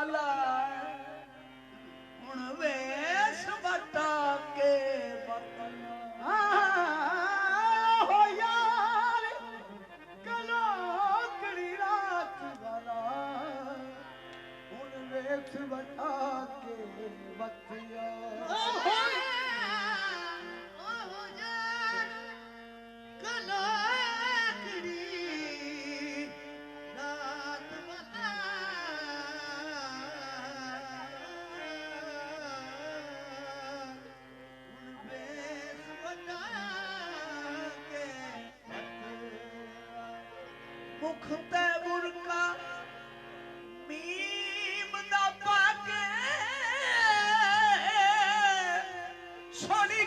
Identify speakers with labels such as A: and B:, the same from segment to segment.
A: बदला हुण वेश बता के बदला हो यार कलो कड़ी रात वाला हुण वेश बता के बतिया मुख ते मुर्का मीम दा पाके सोनी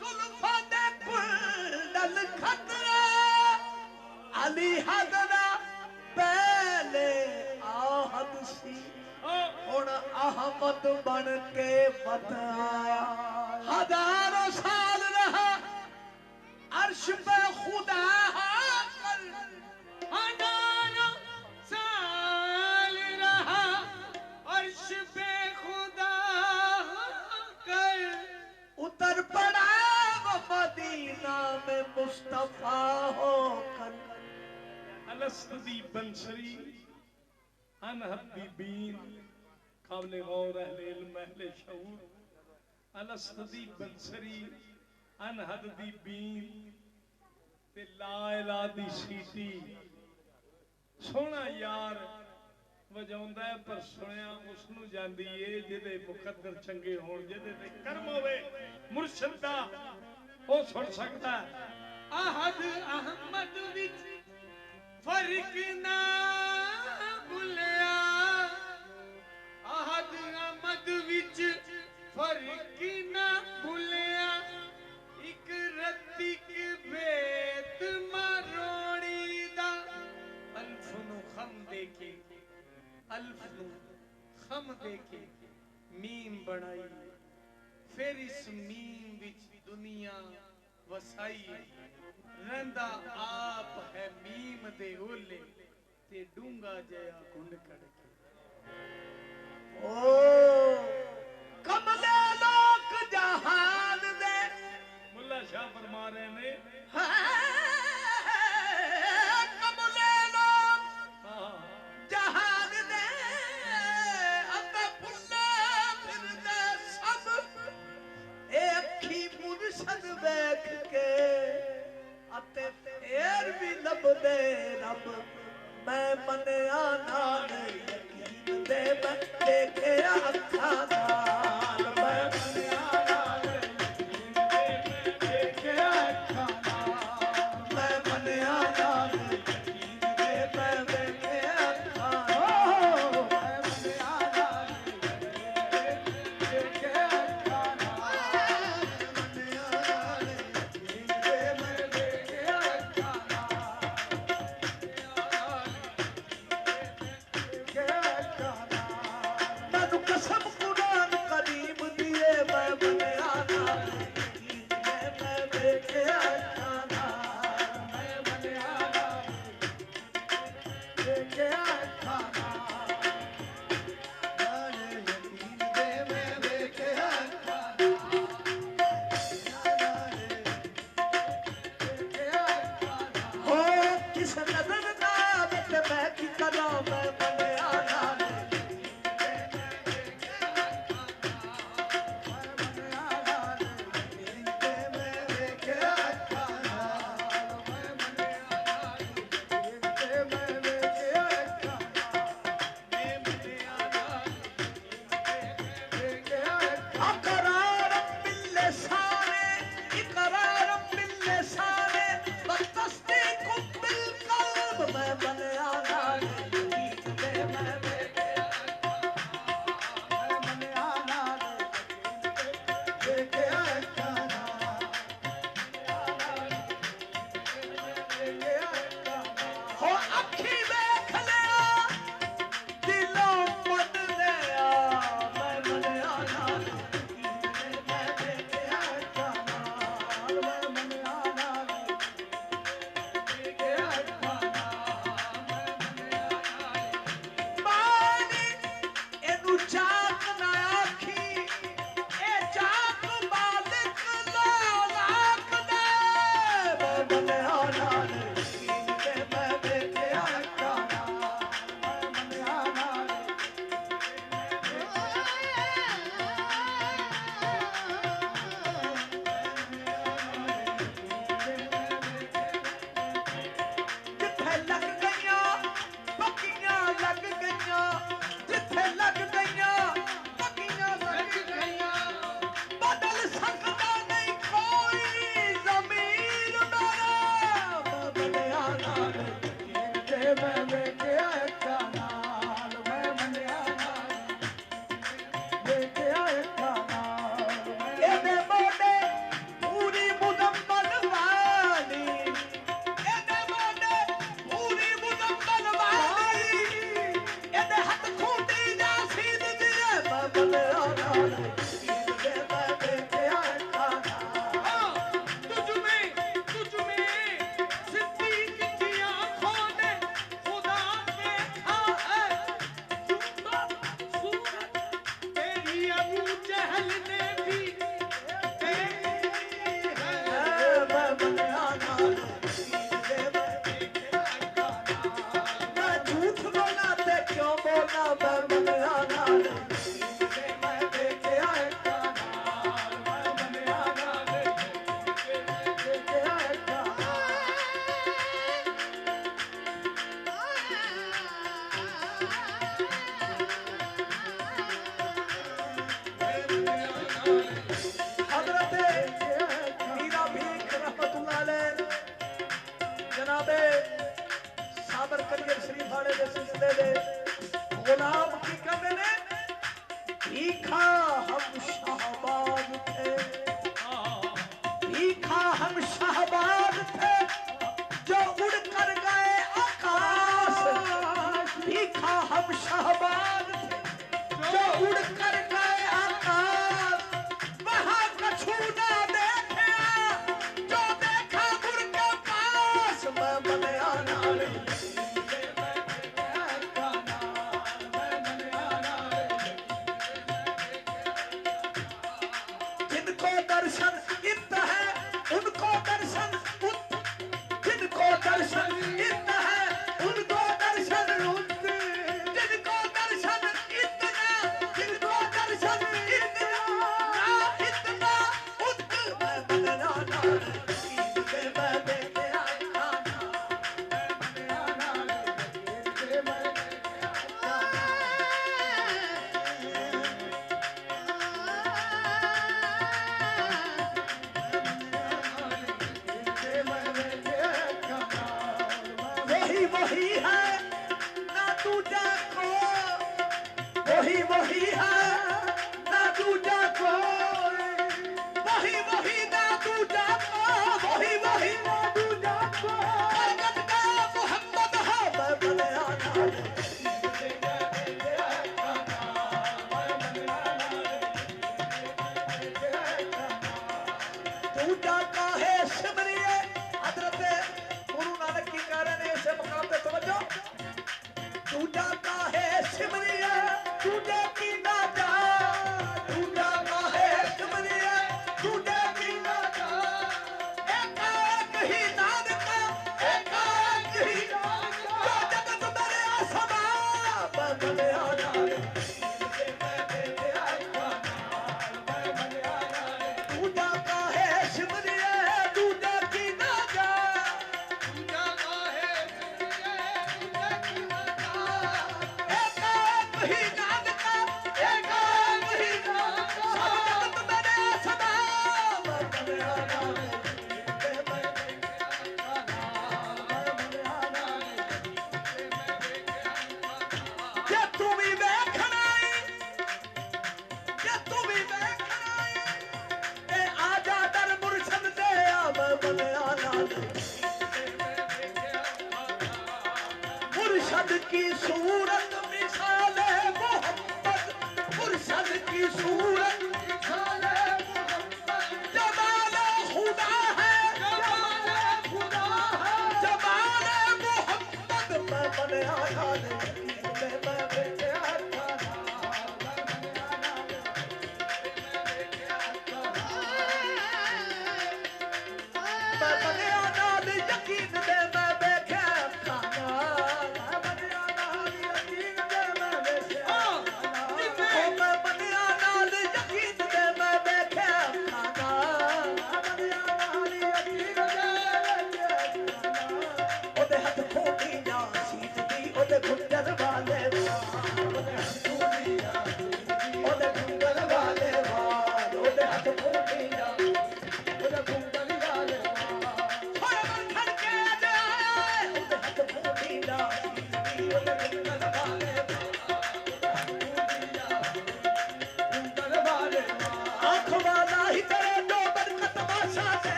A: जुल्फा दे कुंडल खतरा अली हदरा पहले आहद सी हुण अहमद बन के बताया हजारों साल रहा अर्श पे खुदा उतर पड़ा वो मदीना में मुस्तफा हो कर
B: अलस्तदी बंसरी अनहदी बीन काबिल गौर अहले इल्म अहले शऊर अलस्तदी बंसरी अनहदी बीन ते ला इलाहा दी सीटी सोना यार वजाउंदा है पर सुनिया उसनू जांदी है जिहदे मुकद्दर चंगे होण जिहदे ते कर्म होवे मुर्शिद दा ओ सुन सकदा अहद अहमद विच फर्क ना भुलिया अहद अहमद विच फर्क ना भुलिया इक रत्तिक बेत मारोड़ी दा अल्फ नु खम देखे अल्फ नू खम देके मीम बनाई फिर इस मीम विच दुनिया वसाई रंदा आप है मीम दे ओले ते डूंगा जया गुंड कड़के
A: ओ कमले लोक जहान दे
B: मुल्ला शाह फरमा रहे ने
A: कमले लोक जहान दे अते पुन्ना फिरदे सब ए अखी मुर्शद देख के अते फेर भी लभदे रब मैं मनिया नाल यकीन दे मैं देखे अखां नाल मैं मनिया नाल यकीन दे मैं देखे अखां नाल मैं मनिया नाल यकीन दे मैं देखे अखां नाल मैं मनिया नाल यकीन दे देखे अखां नाल मनिया नाल यकीन दे मैं देखे अखां नाल कसम कुरान करीम दिए मैं मनिया नाल यकीन दे मैं देखे अखां नाल मैं मनिया नाल देखे अखां नाल यकीन दे मैं देखे अखां नाल हो किस नजर नाल ते मैं की करा मैं मनिया नाल चाक ना आखी ए चाक मालिक दा लाख दे मैं मनिया नाल कीन ते मैं वेखिया काना मैं मनिया नाल जिथे लग गईयां पक्कियां लग गईयां जिथे लग गईयां पक्कियां लग गईयां बदल सकदा नहीं कोई ज़मीर मेरा मैं मनिया नाल कीन ते मैं वेखिया कानाल मैं मनिया नाल वेखिया कानाल एदे मोडे पूरी मुदम्मल वाली एदे मोडे पूरी मुदम्मल वाली एदे हथ खूंटी जा सीध दिए मैं मनिया नाल कीन ते मैं वेखिया कानाल
B: तुझ में सिद्दीक की आंखों ने खुदा देखा है सूरत तेरी अबू जहल ने भी देखी है
A: मैं मनिया नाल कीन ते मैं वेखिया कानाल मैं झूठ बोला ते क्यों बोला मैं मनिया नाल कीन ते मैं वेखिया कानाल मैं मनिया नाल वेखिया कानाल हजरत मीरा भीख रहमतुल्लाह अलैह जनाबे साबर करियर शरीफ वाले दे सिलसिले दे गुलाम की कहते ने भीखा हम शाहबाज थे भीखा हम शाहबाज थे जो उड़ कर गए आकाश भीखा हम शाहबाज थे जो उड़ कर गए आकाश वहां कछु ना देखा जो देखा मुड़ के पास मैं मनिया नाल जिनको दर्शन इत है उनको दर्शन उत जिनको दर्शन इत है उनको दर्शन उत जिनको दर्शन इतना जिनको दर्शन इतना इतना उत मैं मनिया नाल कीन ते मैं वेखिया कानाल मैं मनिया नाल कीन ते मैं वेखिया कानाल वही है ना दूजा को वही है ना दूजा को वही ना दूजा को वही ना दूजा को बरकत का मोहम्मद है मैं मनिया नाल कीन ते मैं वेखिया कानाल मैं मनिया नाल वेखिया कानाल दूजा का है सिमरिए हजरत गुरु नानक की कह रहे हैं इसे मकाम पे समझो दूजा का है सिमरिए दूजे की ना जा दूजा का है सिमरिए दूजे की ना जा एक ही नाद का एक ही नाद का जगत मेरे आसमा मैं मनिया नाल कीन ते मैं वेखिया कानाल मैं मनिया नाल दूजा का है सिमरिए दूजे की ना जा
B: पूजा का है तुझे की मजा
A: एक ही नाद का एक ही नाद का सब जगत मेरे आसमा मैं मनिया नाल कीन ते मैं वेखिया कानाल मैं मनिया नाल जे तू भी वेखना जे तू भी वेखना ए आजा दर मुर्शद दे आ मैं मनिया नाल मुर्शद की सूरत मिसाल मोहम्मद मुर्शद की सूरत मिसाल मोहम्मद जमाल खुदा है जमाल खुदा है जमाल मोहम्मद मैं मनिया नाल कीन ते मैं वेखिया कानाल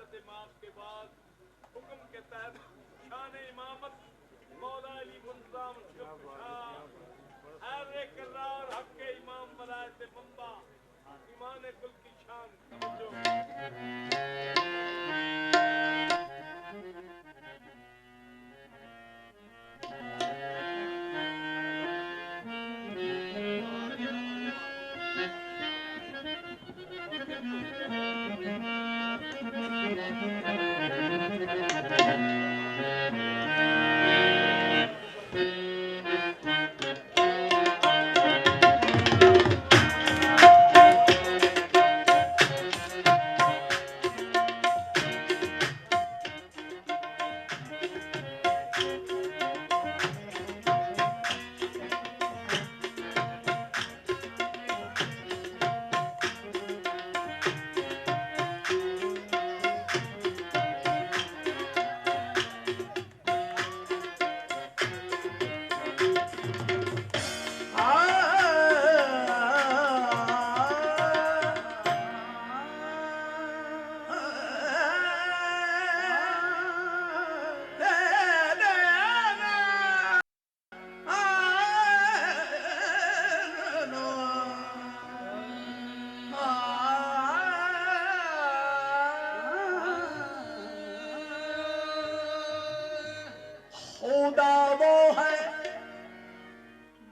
B: हालत माफ के बाद हुक्म के तहत शान इमामत मौला अली मुंतज़ाम करार हक के इमाम वलायत मंबा ईमान कुल की शान समझो।
A: खुदा वो है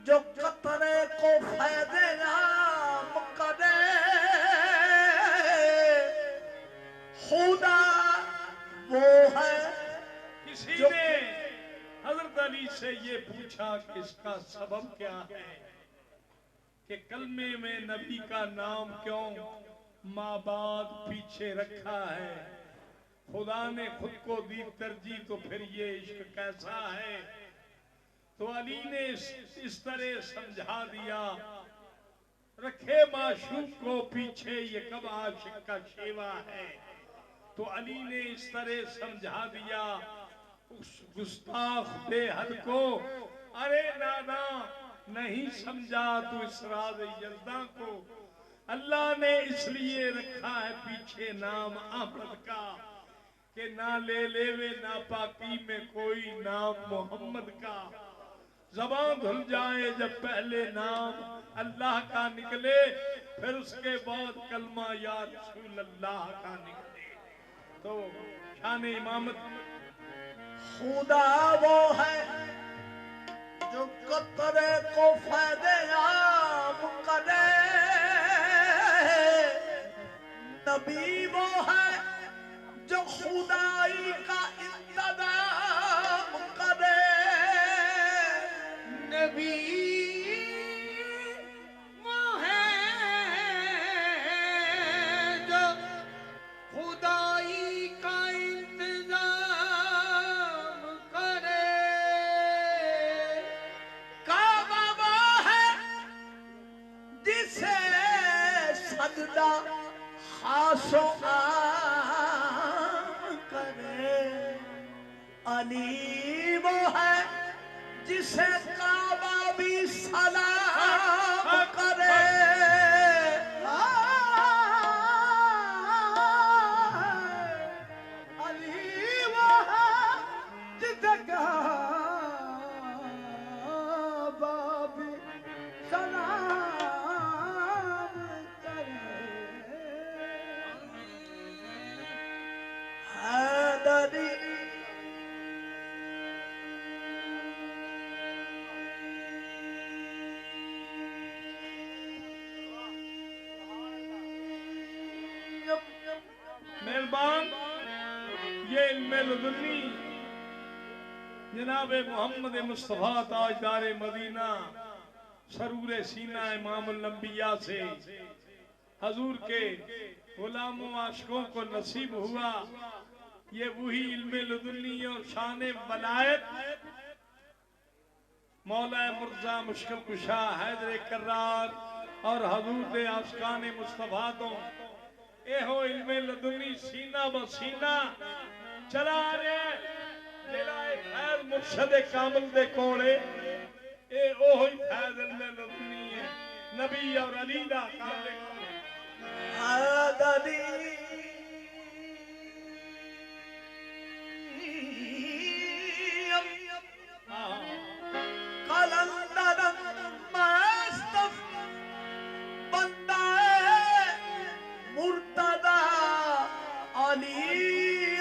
A: जो कतरे को फायदे नाम करे। खुदा वो है
B: किसी ने हजरत अली से ये पूछा कि इसका सबब क्या है कि कलमे में नबी का नाम क्यों माँ बाप पीछे रखा है। खुदा ने खुद को दी तरजीह तो फिर ये इश्क कैसा है। तो अली ने इस तरह समझा दिया, रखे माशूक को पीछे ये कब आशिक का शेवा है। तो अली ने इस तरह समझा दिया उस गुस्ताख बेहद को, अरे नाना नहीं समझा तू इस राज यज़्दा को। अल्लाह ने इसलिए रखा है पीछे नाम अहमद का कि ना ले लेवे नापाकी में कोई नाम मोहम्मद का। ज़बान धुल जाए जब पहले नाम अल्लाह का निकले, फिर उसके बाद कलमा या रसूल अल्लाह का निकले। तो शान इमामत
A: खुदा वो है जो कतरे को फायदे आम करे। नबी वो है जो खुदाई का इंतजाम करे।
B: नबी वो है जो खुदाई का इंतजाम करे।
A: काबा वो है जिसे सजदा खासो करे। अली वो है जिसे काबा भी सलाम करे। अली वो है जिसे काबा भी सलाम करे। हैदरी
B: मेहरबान ये इल्मे लदुन्नी जनाब मोहम्मद मुस्तफ़ा ताजदार मदीना सरूर सीना इमामुल अंबिया से हजूर के गुलामों आशिकों को नसीब हुआ। ये वही इल्मे लदुन्नी और शान वलायत मौला मुर्जा मुश्किल कुशा हैदर करार और हजूर दे आशिकान मुस्तफ़ा तो एहो इल्मे लदुन्नी सीना बसीना चला रहे जिला खैर मुर्शद कामिल दे कोले ए ओह ही फैज इल्मे लदुन्नी है नबी और अली दा कामिल
A: हैदरी कलंदर मस्तफ बंदा मुर्तदा अली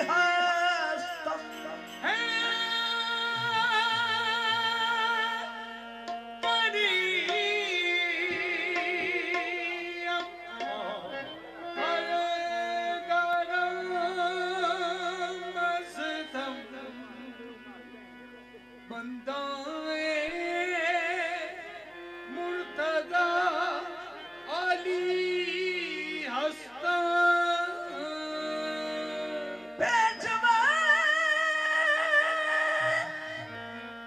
A: हस्तफ
B: है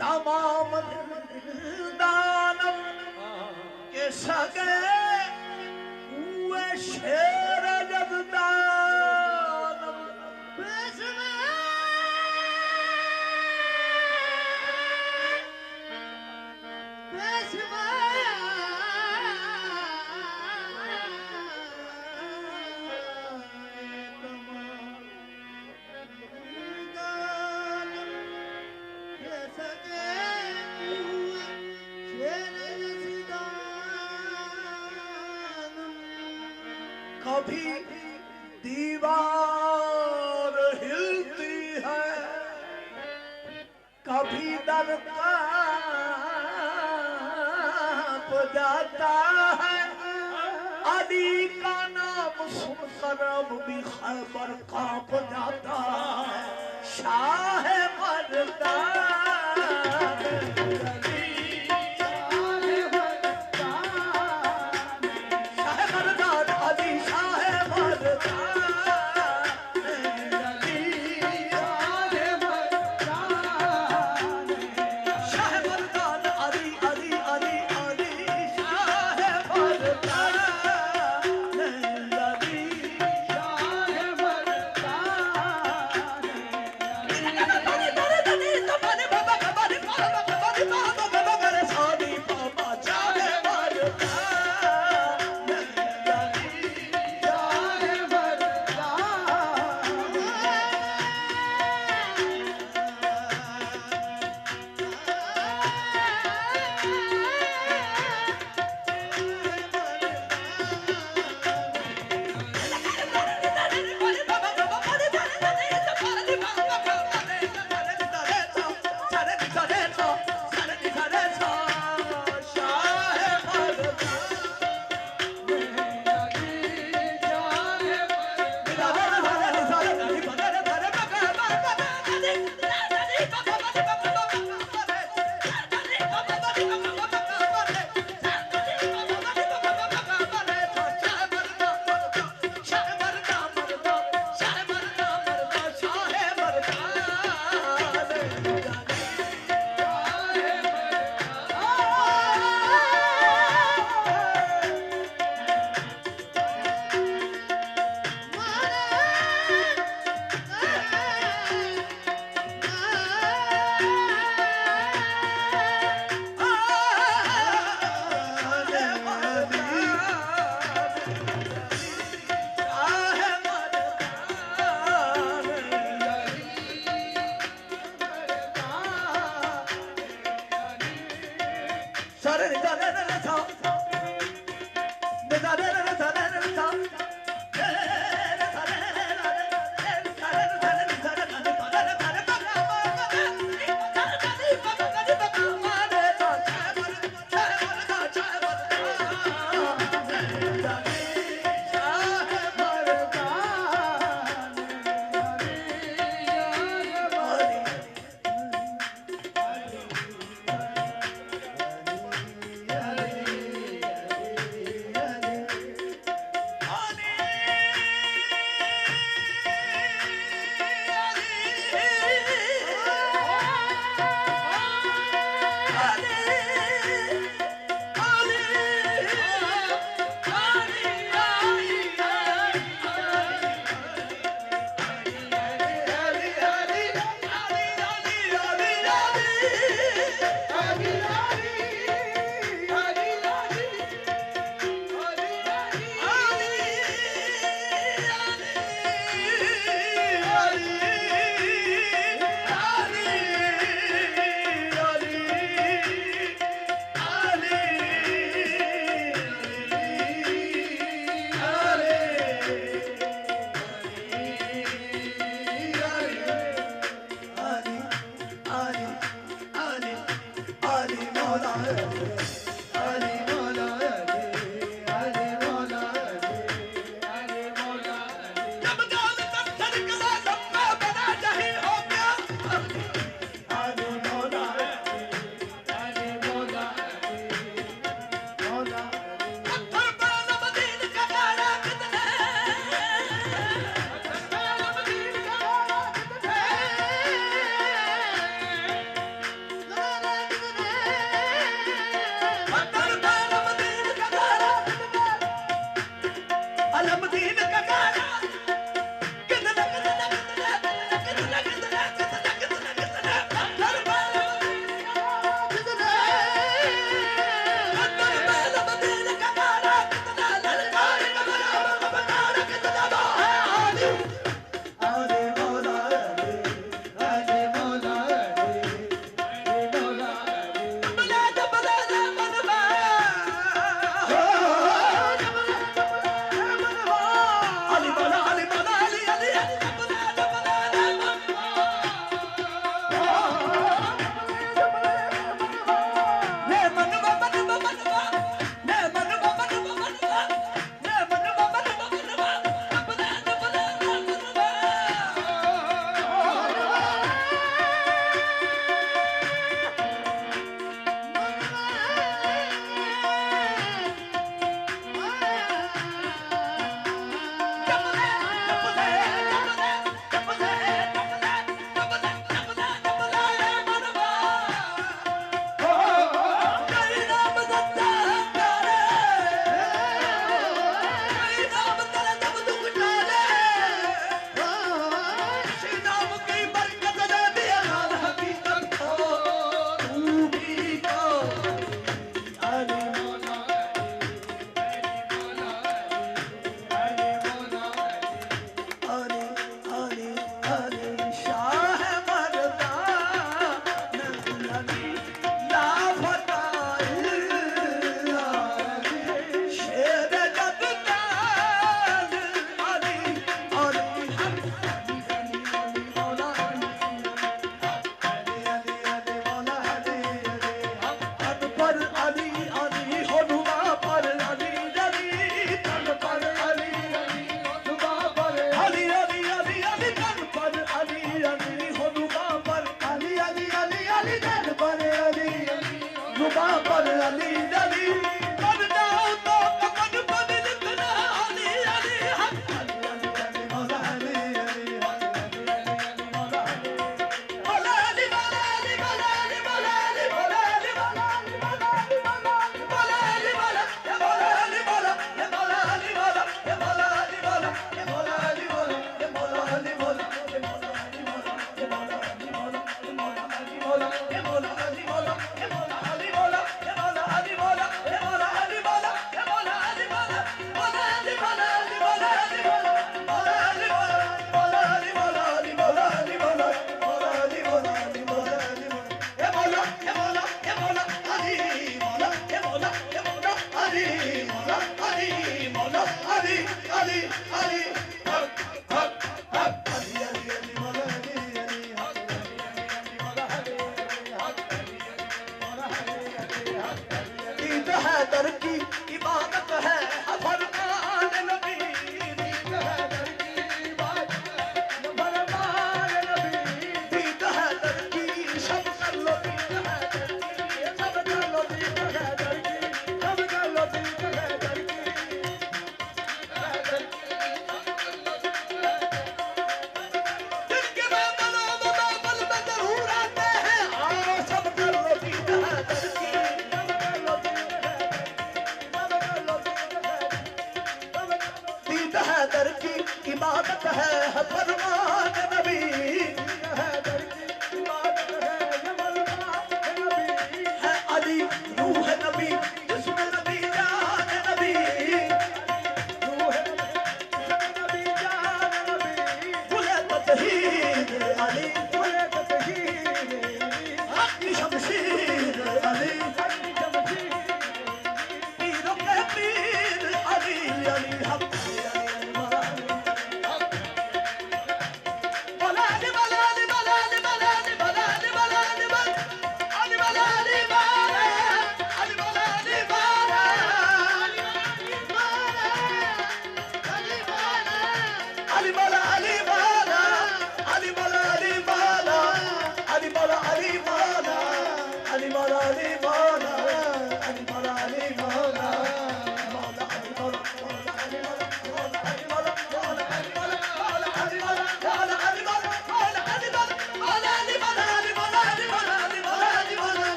A: तमाम दानव के सगे हुए शेर जगदानव कभी दीवार हिलती है, कभी दर कांप जाता है। अली का नाम सुनकर अब भी खैबर कांप जाता है। शाह मर्दा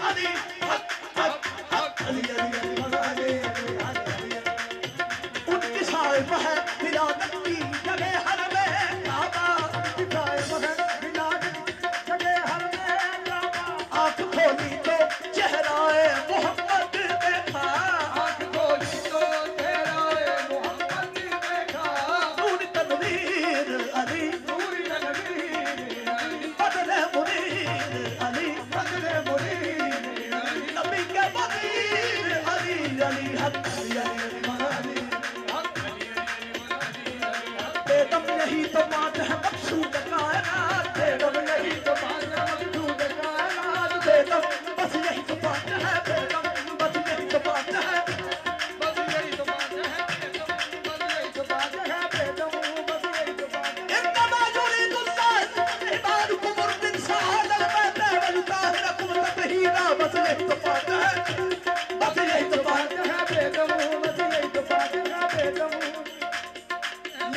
A: अली हक हक हक अली अली अली अली अली उनकी साहिब है विलादत की जगह हर में काबा उनकी साहिब है विलादत की जगह हर में काबा आँख खोली तो चेहराए मोहम्मद देखा आँख खोली तो चेहराए मोहम्मद देखा नूर तनवीर अली नूर तनवीर अली बदले मुनीर अली बदले मुनीर अली नबी के वजीर अली अली हक अली अली बेदम यही तो बात है मकसूद कायनात बेदम यही तो बात है मकसूद कायनात बेदम बस यही तो बात है बेदम बस यही तो बात है बस यही तो बात है बस यही तो बात है बेदम बस यही तो बात है इन्नमा युरीदु अल्लाह इबादकुम मुर्दिन सआदल बैत वल ताहिरकुम ततहीरा बस यही तो बात है बस यही तो बात है बेदम बस यही तो बात है बेदम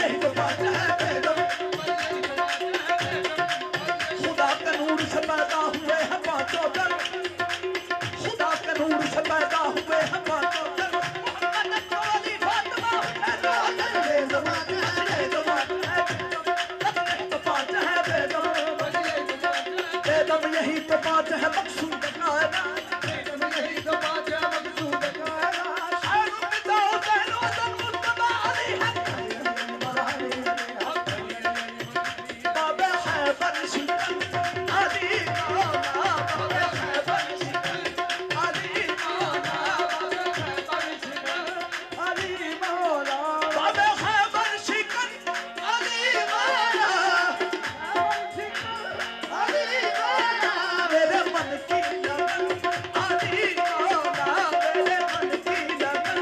A: यही तो बात है बेदम खुदा के नूर से पैदा हुए हैं पांचों दर खुदा के नूर से पैदा हुए हैं पांचों दर मोहम्मद अली फातिमा है तो ये ज़माना है ये ज़माना बेदम यही तो बात है मकसूद कायनात बेदम यही तो बात है मकसूद कायनात शायर पिता हुसैन वतन मुस्तफा अली हक बाबे हैबर शिकन अली मौला बाबे हैबर शिकन अली मौला बाबे हैबर शिकन अली मौला बाबे हैबर शिकन अली मौला अली मौला मेरे मन की लगन अली मौला मेरे मन की लगन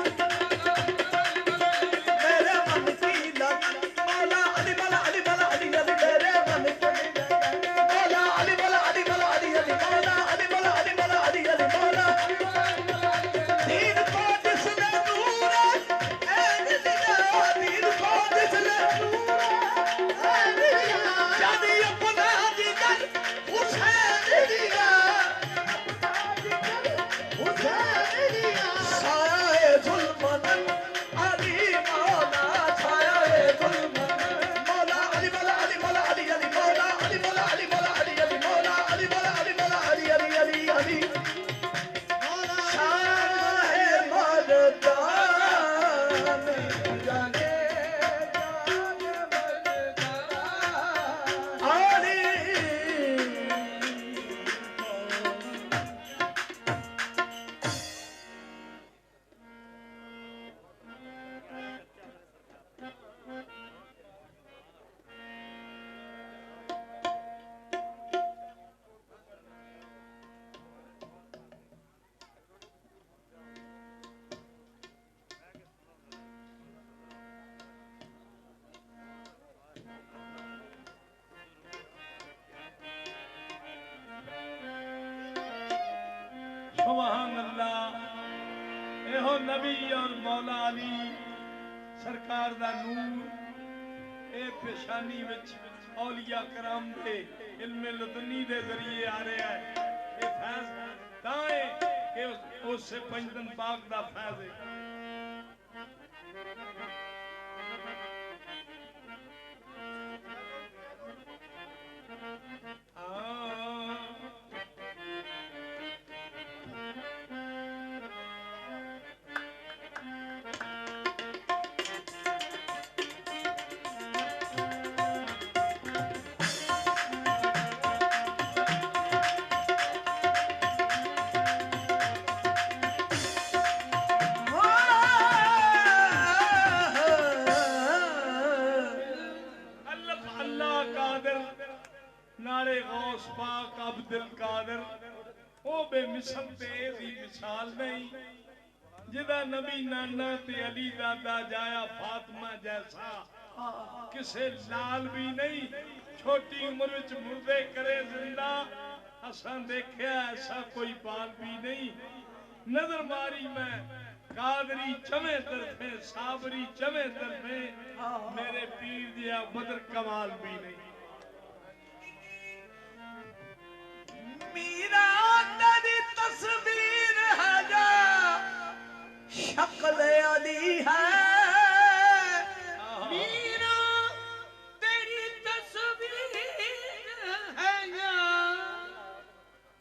A: मेरे मन की लगन मौला अली मौला अली मौला अली अली मेरे मन की लगन मौला अली मौला अली मौला अली अली मौला अली मौला अली मौला अली अली मौला दीन को जिसने नूर ऐन दिया दीन को जिसने नूर ऐन दिया जानी अपना जिगर हुसैन दिया हुसैन दिया साया जुल्मन अली मौला साया जुल्मन मौला अली मौला अली मौला अली अली मौला अली मौला अली मौला अली अली मौला अली मौला अली मौला अली अली अली अली शाह मर्दान जाने जान मर्दान अली
B: सुभान अल्लाह एहो नबी और मौला अली सरकार दा नूर ए पेशानी विच औलिया कराम दे इल्म लदनी दे जरिए आ रहा है ये फैज ताए कि उससे पंजतन पाक दा फैज है नारे गौस पाक अब्दुल कादिर ओ बेमिसल ते दी मिसाल नहीं जिदा नबी नाना ते अली दादा जाया फातिमा जैसा किसे लाल भी नहीं छोटी उम्र विच मुर्दे करे जिंदा असा देखा ऐसा कोई बाल भी नहीं। नजर मारी मैं कादरी चमे तरफे साबरी चमे तरफे मेरे पीर दिया बदर कमाल भी नहीं।
A: मीरा तेरी तस्वीर है जा शक्ल अली है।
C: मीरा तेरी तस्वीर है या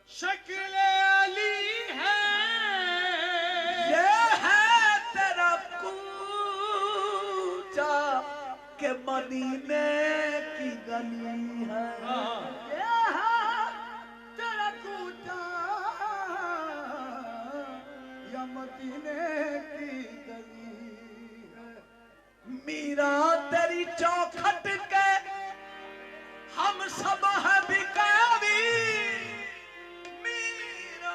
C: शक्ल अली है।
A: ये है तेरा कूचा के मदीने की गली है। ये है तेरा कूचा या मदीने की गली है। मीरा तेरी चौखट के हम सब है भिखारी। मीरा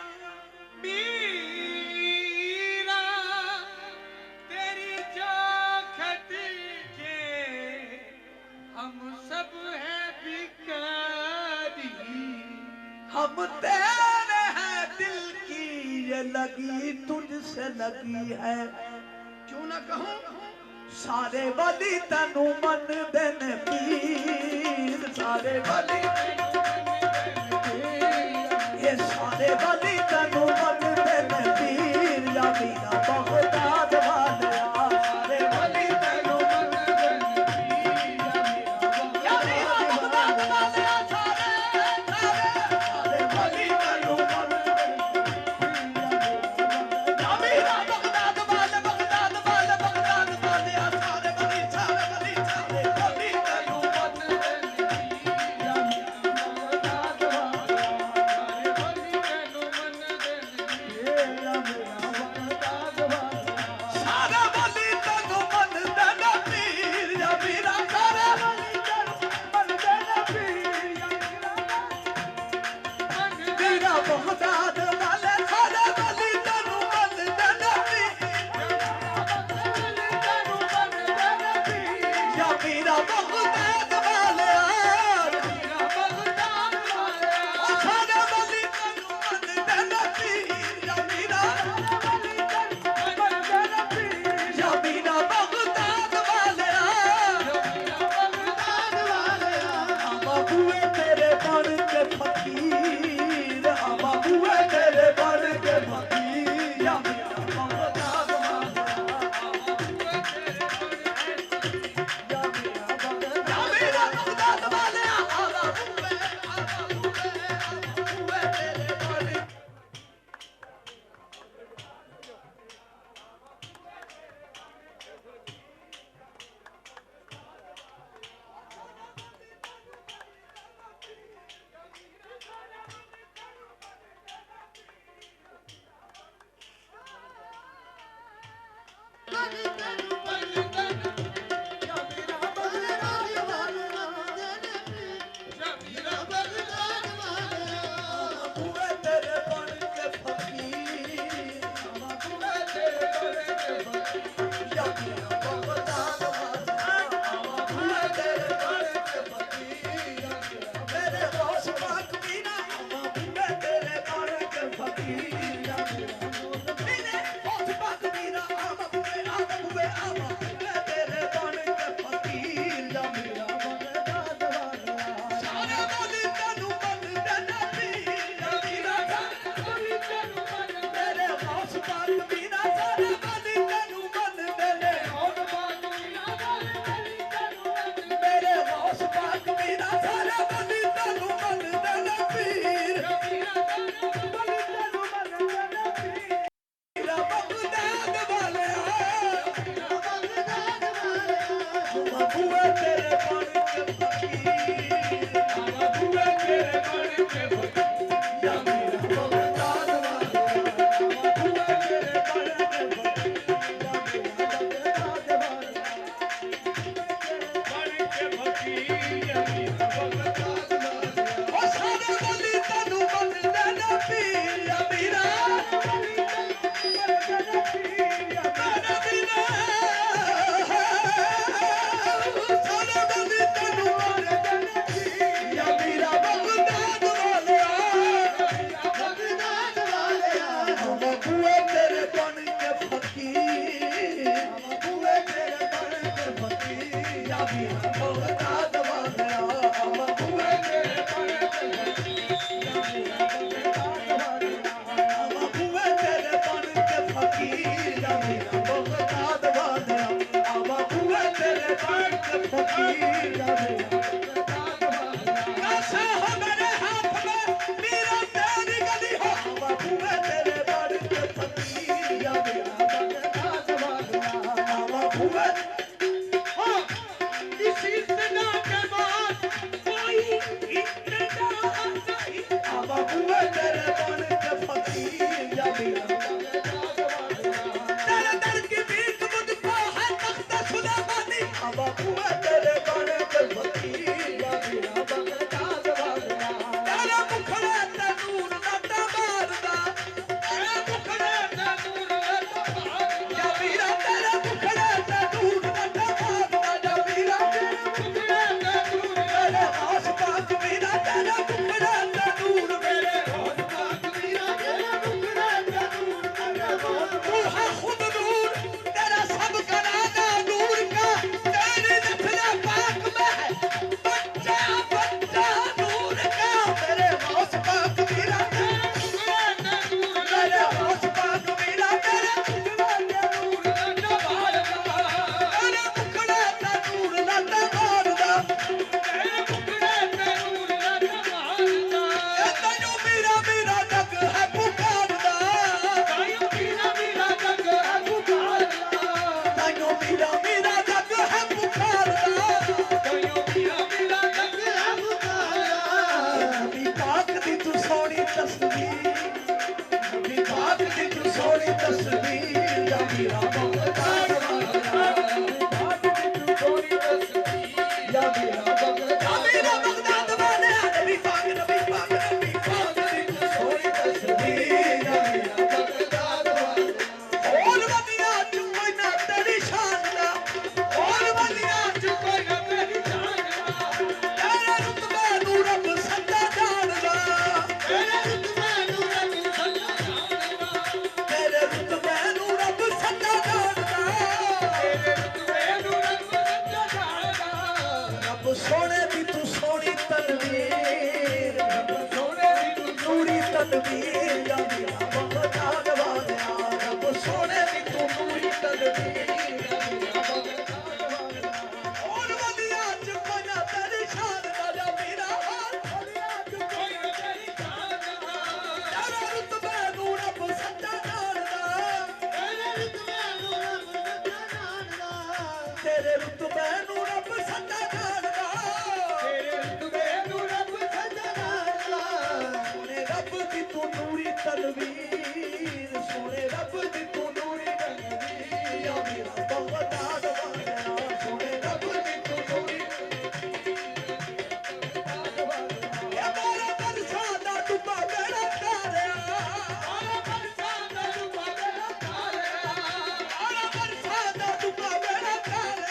C: मीरा तेरी चौखट के हम सब हैं भिखारी।
A: हम तेरे हैं दिल की ये लगी तुझसे लगी है।
C: क्यों ना कहूं
A: सारे वली तनु मन देने पीर। सारे वली ये सारे वली तनु मन देने पीर। या मीरा बगदाद वाले सारे वली तनु मन देने पीर। या मीरा बगदाद वाले सारे वली तनु मन देने पीर। या मीरा बगदाद वाले बगदाद वाले बगदाद वाले सारे वली तनु मन देने पीर। बाग दी तू सोनी तस्वीर या मेरा बगदाद वाला बाग दी तू सोनी तस्वीर या मेरा बगदाद वाला नबी पाक नबी पाक नबी पाक दी तू सोनी तस्वीर या मेरा बगदाद वाला और वदिया च कोई ना तेरी शान दा और वदिया च कोई ना तेरी शान दा तेरे रुतबे नू रब सच्चा जानदा तेरे रुतबे नू रब सच्चा जानदा तेरे रुतबे नू रब सच्चा जानदा तेरे रुतबे नू रब सच्चा जानदा रब सोने दी तू सोनी तनवीर रब सोने दी तू नूरी तनवीर या मेरा बगदाद वाला रब सोने दी तू नूरी तनवीर या मेरा बगदाद वाला और वदिया च कोई ना तेरी शान दा या मेरा वदिया च कोई ना तेरी शान दा तेरे रुतबे नू रब सच्चा जानदा तेरे रुतबे नू रब सच्चा जानदा तेरे रुतबे नू रब सच्चा जानदा तेरे रुतबे नू रब सच्चा जानदा सोने रब दी तू नूरी तनवीर सोने रब दी तू नूरी तनवीर या मेरा बगदाद वाला सोने रब दी तू नूरी या मेरा बरसादा डुबा मेरा तारिया मेरा बरसादा डुबा मेरा तारिया मेरा बरसादा डुबा मेरा तारिया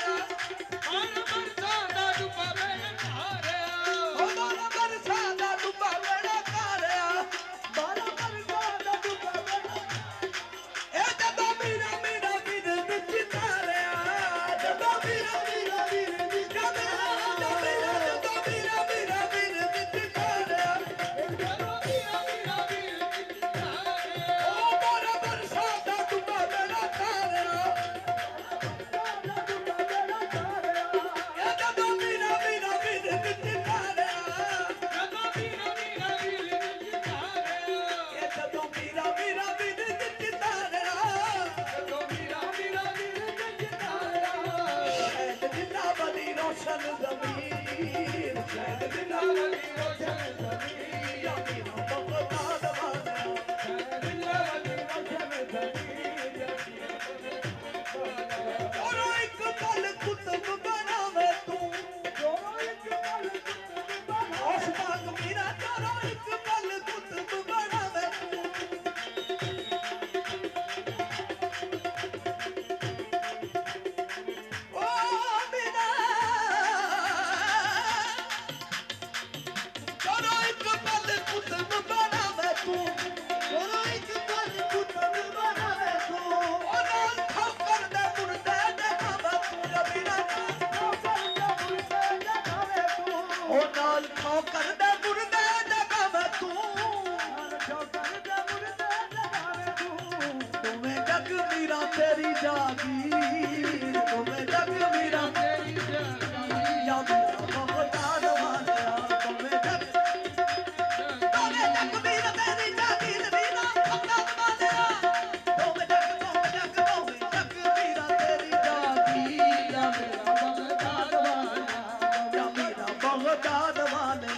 A: मेरा बरसादा डुबा मेरा तारिया मेरा बरसादा डुबा मेरा तारिया मेरा बरसादा डुबा मेरा ए जदों मेरा मेरा वीर विच तारिया जदों मेरा मेरा वीर विच तारिया जदों मेरा मेरा वीर विच तारिया जदों मेरा मेरा वीर विच तारिया ओ मेरा बरसादा डुबा मेरा तारिया बरसादा डुबा मेरा तारिया ए जदों मेरा मेरा वीर विच तारिया जदों मेरा मेरा वीर विच तारिया ए जदों मेरा मेरा वीर विच तारिया जदों मेरा मेरा वीर विच तारिया शहद जिंदा बली रोशन ज़मीर शहद जिंदा बली रोशन ज़मीर या मेरा बगदाद वाला शहद जिंदा बली रोशन ज़मीर या मेरा और एक पल कुतुब बनावे तू और एक पल कुतुब बनावे आसमान मेरा तारा एक पल कुतुब बनावे तू ओ मेरा तारा एक पल कुतुब बनावे तू तारा एक पल कुतुब बनावे तू ओ नाल ठोकर दे मुर्दे जगावे तू रबीना ठोकर दे मुर्दे जगावे तू ओ नाल ठोकर दे मुर्दे जगावे तू नाल ठोकर दे मुर्दे जगावे तू तुम्हें जग मेरा तेरी जागीर तुम्हें जग मेरा तेरी जागीर या मेरा बगदाद वाला तुम्हें जग मेरा तेरी जागीर मेरा बगदाद वाला तुम्हें जग मेरा तेरी जागीर या मेरा बगदाद वाला या मेरा बगदाद वाला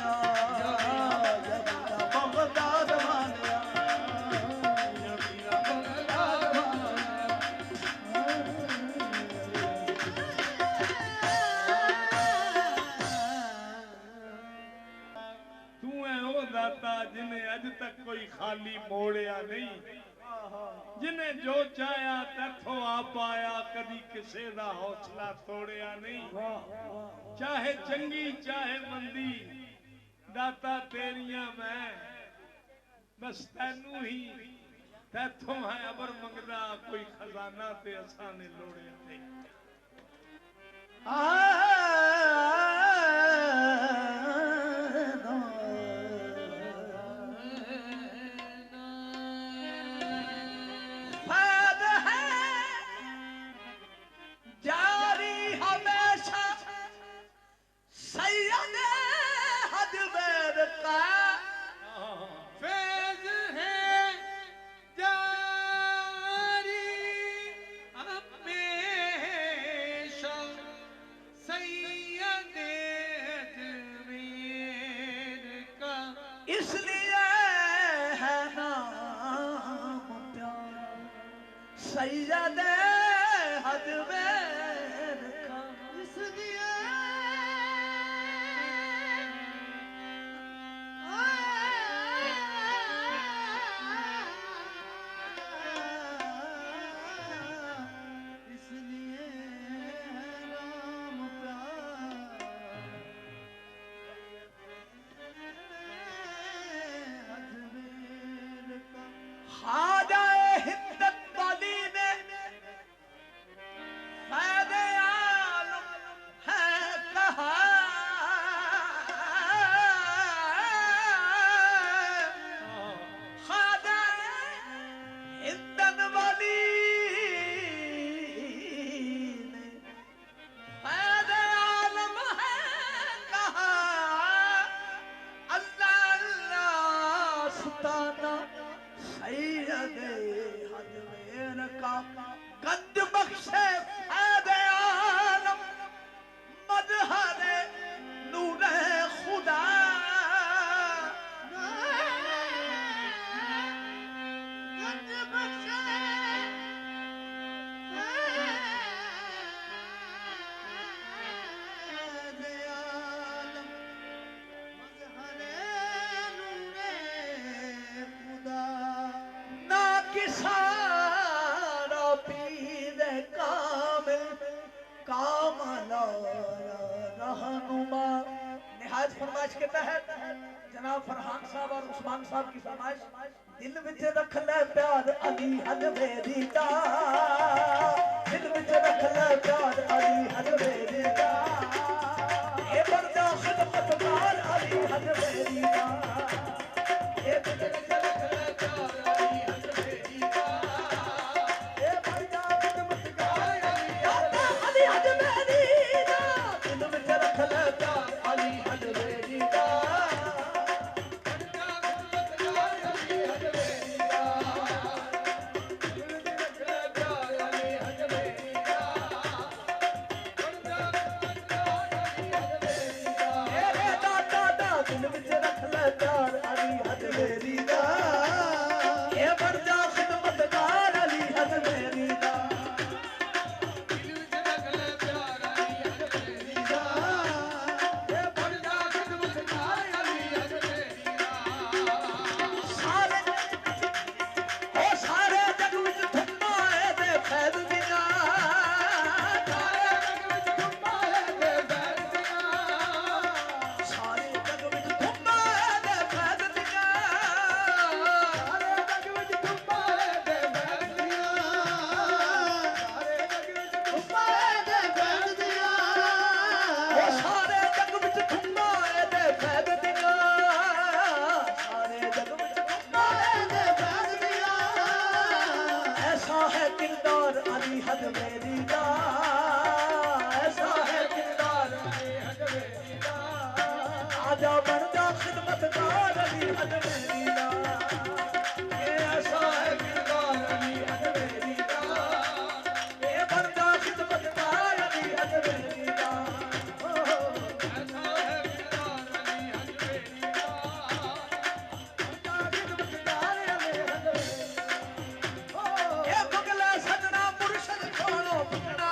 A: या मेरा बगदाद वाला या मेरा बगदाद वाला
B: तू है वो दाता जिन्हें अज तक कोई खाली मोड़िया नहीं जिन्हें जो चाया तैथों आ पाया कदी किसे दा हौसला तोड़िया नहीं चाहे चंगी चाहे मंदी दाता तेरिया मैं बस तैनू ही तैथों है अबर मंगदा कोई खजाना ते असां ने लोड़िया नहीं
A: फैद है जारी हमेशा सैयद हजवेर का
C: फैज है जारी हमेशा
A: सैयद हद में रखा
C: इसलिए इसलिए राम प्यार हद में रखा
A: खाजा हिद्दत वाली ने फायदे आलम है कहा खाजा हिद्दत वाली ने फायदे आलम है कहा अल्लाह अल्लाह सुताना सैयद हद में रखा गंज बख्शे फायदे आलम मजहरे नूरे खुदा
C: गंज बख्शे फैज़ आलम मज़हरे नूरे खुदा
A: ना किसारा पीरे कामला रहनुमा। निहायत फरमाइश के तहत जनाब फरहान साहब और उस्मान साहब की फरमाइश दिल विच रख ले प्यार अली हद मेरी दा दिल विच रख ले प्यार अली हद मेरी दा ए बंदा खिदमतगार अली हद मेरी दा ए दिल विच रख ले प्यार अली हद मेरी दा ए बंदा खिदमतगार अली हद मेरी दा दिल विच रख ले प्यार अली हद मेरी दा आजा बंदा खिदमतगार अली हद मेरी दा ये ऐसा है किरदार अली हद मेरी दा ये बंदा खिदमतगार अली हद मेरी दा ऐसा है किरदार अली हद मेरी दा बंदा खिदमतगार अली हद मेरी दा ये बगला सजना मुर्शिद खोलो पकड़ा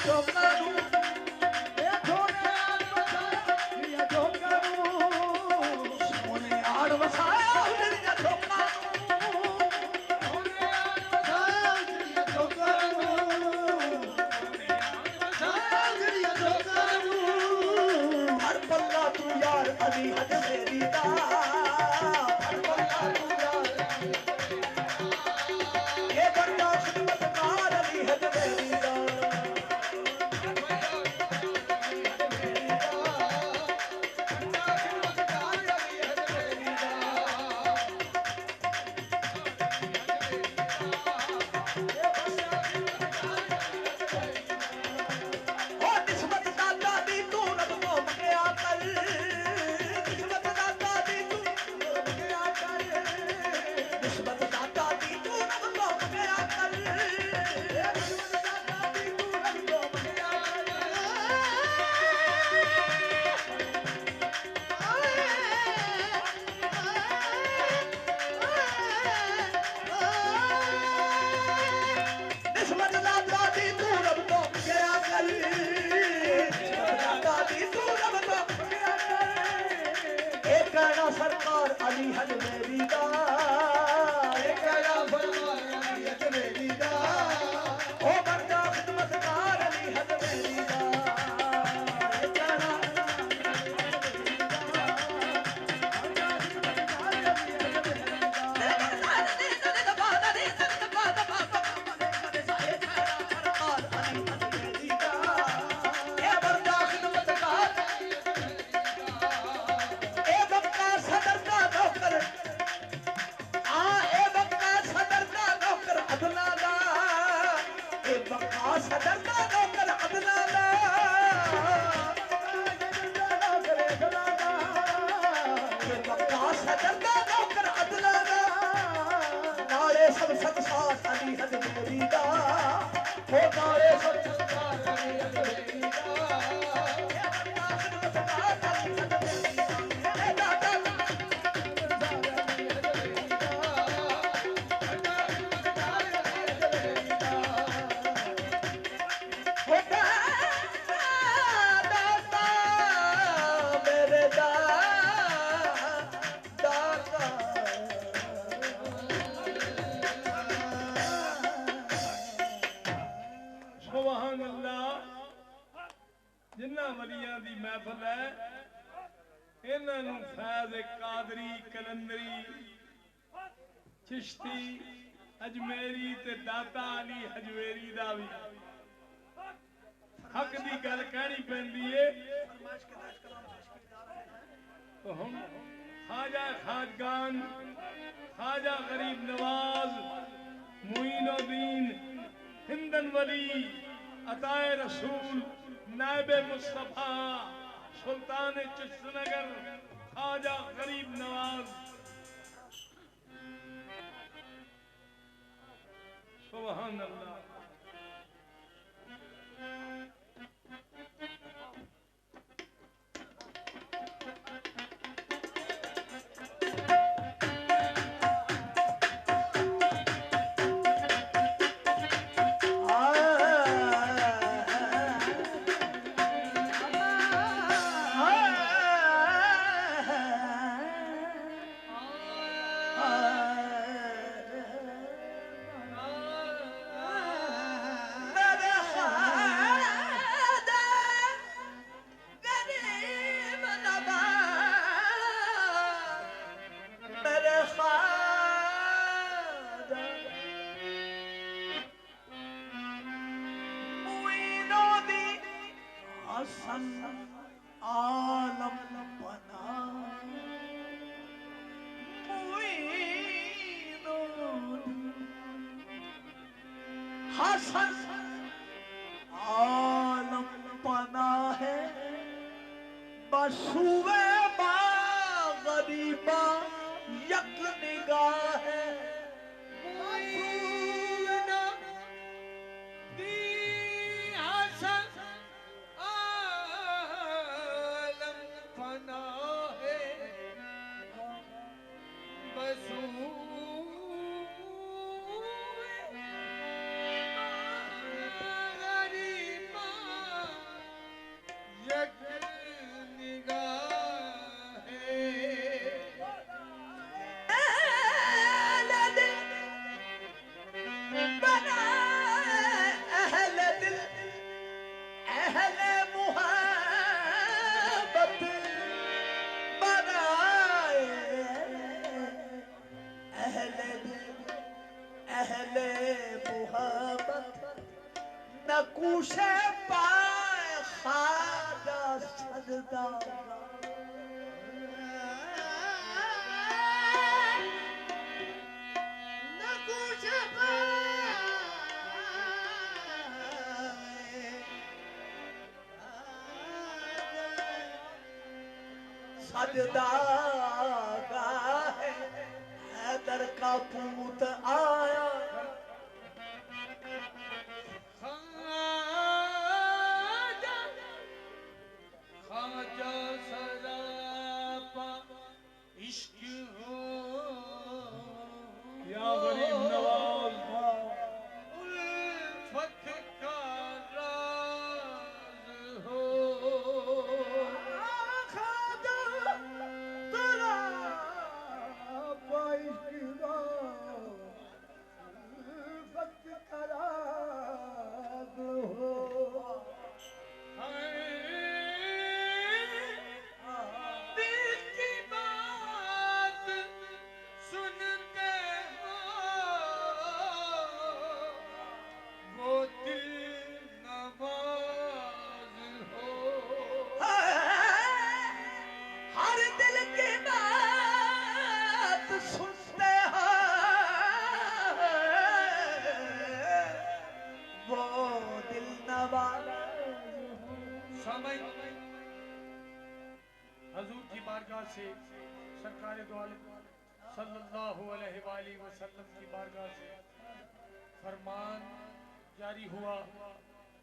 A: Come on. अली हज मेरी दा फरमाया तू ये बड़ा खिदमतकार अली हज मेरी दा सरकार अली हज मेरी दा अली हज मेरी दा ओ बंदा खिदमतकार अली हज मेरी दा अली हज मेरी दा हो नारे सत्कार अली हज मेरी जिन्ना वलियां दी महफिल है इन्हां नूं फैज़ कादरी कलंदरी चिश्ती अजमेरी ते दाता अली हजवेरी दा भी हक दी गल कहनी पैंदी है। तो हम ख्वाजा खाजगान ख्वाजा गरीब नवाज मुईनुद्दीन हिंदन वली अताए रसूल नायबे मुस्तफा सुल्तान चिश्तनगर ख्वाजा गरीब नवाज सुभान अल्लाह। आलम बना हसन आलम बना है बसुए बा गरीबा यक निगाह है
C: निगाह
A: नकूशे पाए ख्वाजा सजदा सजदा गाहे हैदर का पूत आया
B: खाजा सरापा इश्क हो या गरीब नवाज उल्फत का राज हो
A: खाजा तेरा पैश्किदा वक्त करा दो
B: दिल की बात सुनते हो वो दिल नवाज हो
A: हर दिल की बात सुनते हो वो दिल नवाज
B: समय हजूर की बारगाह से सरकार दो आलम सल्लल्लाहु अलैहि वसल्लम की बारगाह से फरमान जारी हुआ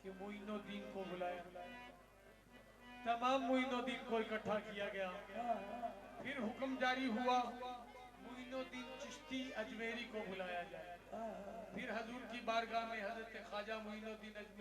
B: कि मोइनुद्दीन को बुलाया तमाम मोइनुद्दीन को इकट्ठा किया गया फिर हुक्म जारी हुआ मोइनुद्दीन चिश्ती अजमेरी को बुलाया जाए फिर हजूर की बारगाह में हजरत ख्वाजा मोइनुद्दीन अजमेरी